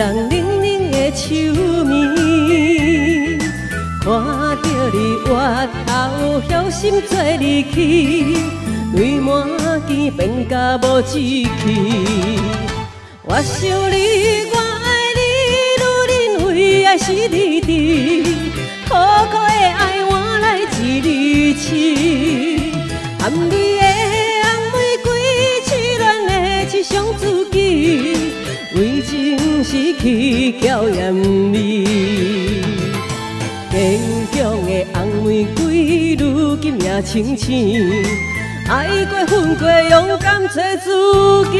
人冷冷的手面，看到你额头晓心做离去，泪满肩变甲无志气。我想你，我爱你，愈忍为爱是你甜，苦苦的爱换来一厘痴，含你的红玫瑰，痴恋的一双知己，为情失去娇艳美。坚强的红玫瑰，如今也清醒，爱过恨过，勇敢做自己。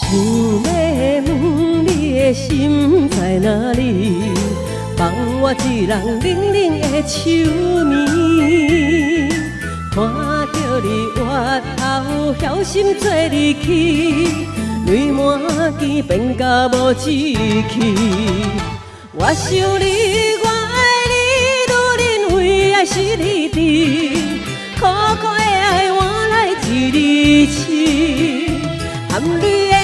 想要问你的心在哪里？放我一人冷冷的手面，看到你额头晓心做离去，泪满肩变甲无志气。我想你，我爱你，愈忍为爱是你甜，苦苦的爱换来一厘痴，含你的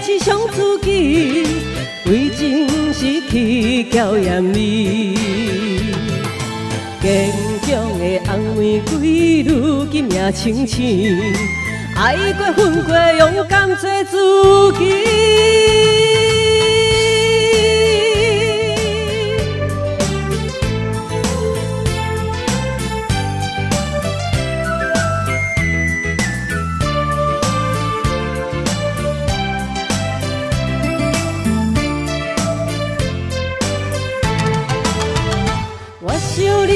一双知己，为情失去娇艳美。坚强的红玫瑰，如今也清醒，爱过恨过，勇敢做自己。我想你，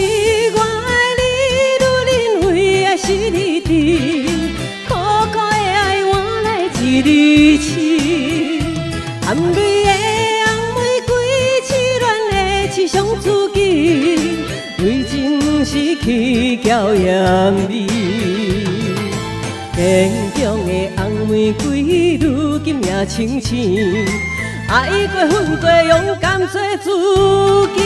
我爱你，愈忍为爱是你甜，苦苦的爱换来一厘痴，含泪的红玫瑰，痴恋的一双知己，为情失去娇艳美。坚强的红玫瑰，如今也清醒，爱过恨过，勇敢做自己。